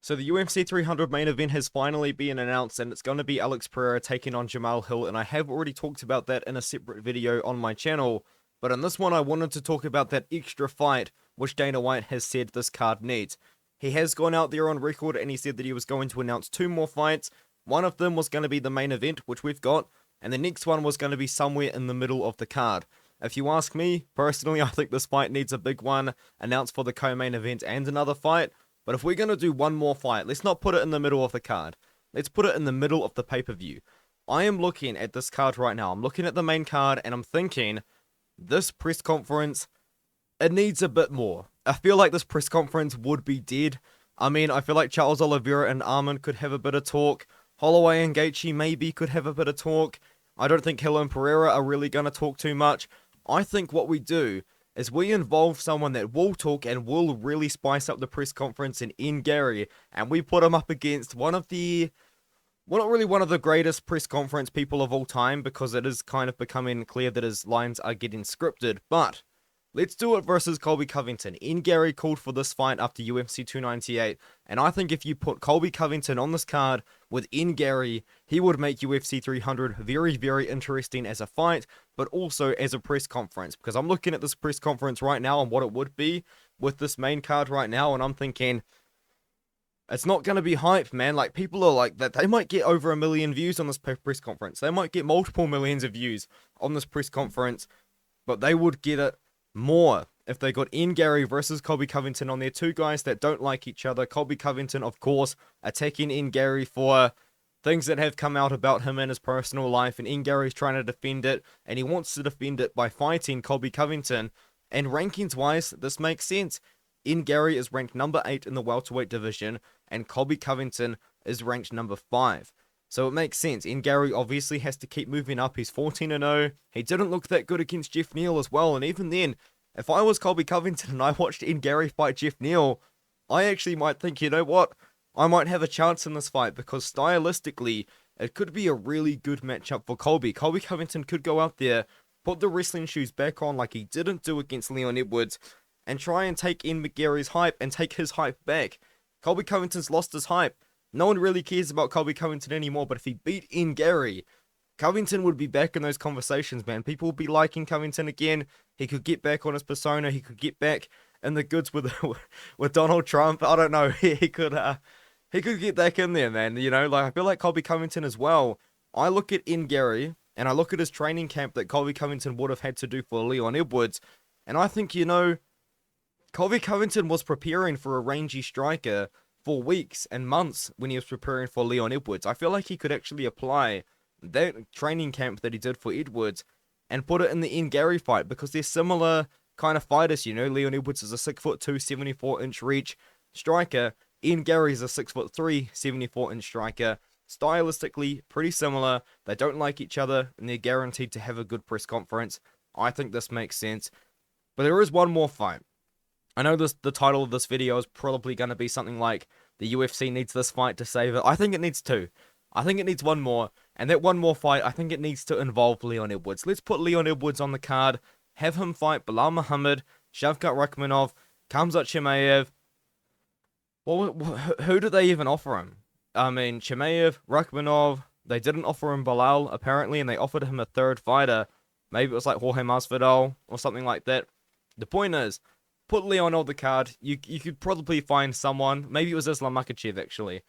So the UFC 300 main event has finally been announced, and it's going to be Alex Pereira taking on Jamal Hill, and I have already talked about that in a separate video on my channel, but in this one I wanted to talk about that extra fight which Dana White has said this card needs. He has gone out there on record and he said that he was going to announce two more fights. One of them was going to be the main event, which we've got, and the next one was going to be somewhere in the middle of the card. If you ask me, personally, I think this fight needs a big one announced for the co-main event and another fight. But if we're going to do one more fight, let's not put it in the middle of the card. Let's put it in the middle of the pay-per-view. I am looking at this card right now. I'm looking at the main card and I'm thinking, this press conference, it needs a bit more. I feel like this press conference would be dead. I mean, I feel like Charles Oliveira and Arman could have a bit of talk. Holloway and Gaethje maybe could have a bit of talk. I don't think Hill and Pereira are really going to talk too much. I think what we do is we involve someone that will talk and will really spice up the press conference in Gary, and we put him up against one of the, well, not really one of the greatest press conference people of all time, because it is kind of becoming clear that his lines are getting scripted, but let's do it versus Colby Covington. Gary called for this fight after UFC 298, and I think if you put Colby Covington on this card with Gary, he would make UFC 300 very, very interesting as a fight, but also as a press conference, because I'm looking at this press conference right now and what it would be with this main card right now, and I'm thinking, it's not going to be hype, man. Like, people are like that. They might get over 1 million views on this press conference. They might get multiple millions of views on this press conference, but they would get it more if they got Gary versus Colby Covington on there. Two guys that don't like each other. Colby Covington, of course, attacking Gary for things that have come out about him in his personal life, and Gary's trying to defend it, and he wants to defend it by fighting Colby Covington. And rankings wise, this makes sense. Gary is ranked number 8 in the welterweight division, and Colby Covington is ranked number 5. So it makes sense. Gary obviously has to keep moving up. He's 14-0. He didn't look that good against Jeff Neal as well. And even then, if I was Colby Covington and I watched Gary fight Jeff Neal, I actually might think, you know what? I might have a chance in this fight, because stylistically, it could be a really good matchup for Colby. Colby Covington could go out there, put the wrestling shoes back on like he didn't do against Leon Edwards, and try and take Gary's hype and take his hype back. Colby Covington's lost his hype. No one really cares about Colby Covington anymore, but if he beat Gary, Covington would be back in those conversations, man. People would be liking Covington again. He could get back on his persona. He could get back in the goods with with Donald Trump. I don't know. He could get back in there, man. You know, like, I feel like Colby Covington as well. I look at Gary and I look at his training camp that Colby Covington would have had to do for Leon Edwards, and I think, you know, Colby Covington was preparing for a rangy striker for weeks and months when he was preparing for Leon Edwards. I feel like he could actually apply that training camp that he did for Edwards and put it in the Gary fight, because they're similar kind of fighters, you know. Leon Edwards is a 6'2", 74-inch reach striker. Gary's a 6'3", 74-inch striker. Stylistically, pretty similar. They don't like each other, and they're guaranteed to have a good press conference. I think this makes sense. But there is one more fight. I know the title of this video is probably going to be something like, the UFC needs this fight to save it. I think it needs two. I think it needs one more. And that one more fight, I think it needs to involve Leon Edwards. Let's put Leon Edwards on the card. Have him fight Bilal Muhammad, Shavkat Rakhmonov, Khamzat Chimaev. Well, who do they even offer him? I mean, Chimaev, Rakhmonov, they didn't offer him Bilal, apparently, and they offered him a third fighter. Maybe it was like Jorge Masvidal or something like that. The point is, put Leon on the card. You could probably find someone. Maybe it was Islam Makhachev, actually.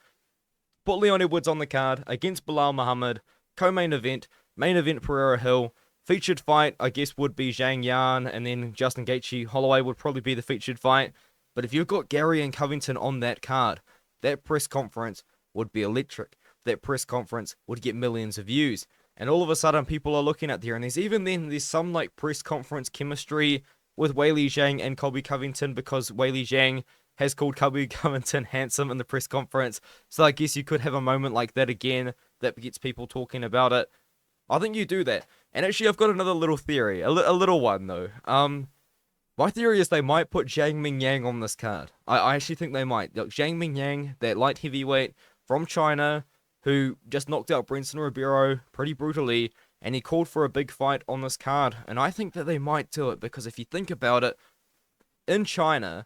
Put Leon Edwards on the card against Bilal Muhammad. Co-main event. Main event Pereira Hill. Featured fight, I guess, would be Zhang Yan, and then Justin Gaethje. Holloway would probably be the featured fight. But if you've got Gary and Covington on that card, that press conference would be electric. That press conference would get millions of views. And all of a sudden, people are looking at there, and there's some like press conference chemistry with Weili Zhang and Colby Covington, because Weili Zhang has called Colby Covington handsome in the press conference. So I guess you could have a moment like that again that gets people talking about it. I think you do that. And actually, I've got another little theory. A little one, though. My theory is they might put Zhang Mingyang on this card. I actually think they might. Look, Zhang Mingyang, that light heavyweight from China, who just knocked out Brenton Ribeiro pretty brutally, and he called for a big fight on this card. And I think that they might do it, because if you think about it, in China,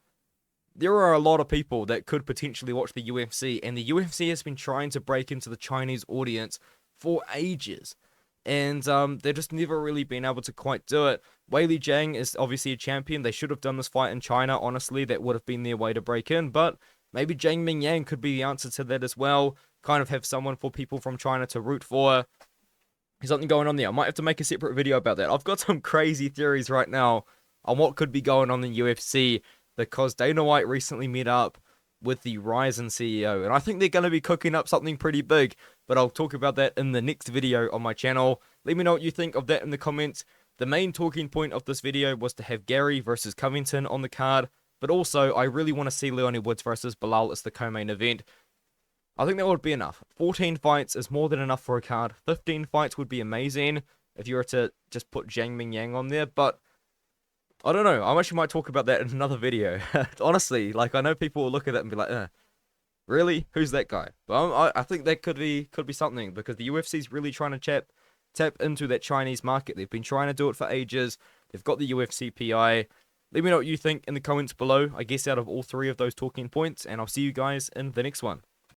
there are a lot of people that could potentially watch the UFC, and the UFC has been trying to break into the Chinese audience for ages. And they've just never really been able to quite do it. Weili Zhang is obviously a champion. They should have done this fight in China, honestly. That would have been their way to break in. But maybe Zhang Mingyang could be the answer to that as well. Kind of have someone for people from China to root for. There's something going on there. I might have to make a separate video about that. I've got some crazy theories right now on what could be going on in the UFC, because Dana White recently met up with the Ryzen CEO, and I think they're going to be cooking up something pretty big, but I'll talk about that in the next video on my channel. Let me know what you think of that in the comments. The main talking point of this video was to have Gary versus Covington on the card, but also I really want to see Leone Woods versus Bilal as the co-main event. I think that would be enough. 14 fights is more than enough for a card. 15 fights would be amazing if you were to just put Zhang Mingyang on there, but I don't know. I actually might talk about that in another video. Honestly, like, I know people will look at that and be like, really? Who's that guy? But I think that could be something, because the UFC's really trying to tap into that Chinese market. They've been trying to do it for ages. They've got the UFC PI. Let me know what you think in the comments below, I guess, out of all three of those talking points, and I'll see you guys in the next one.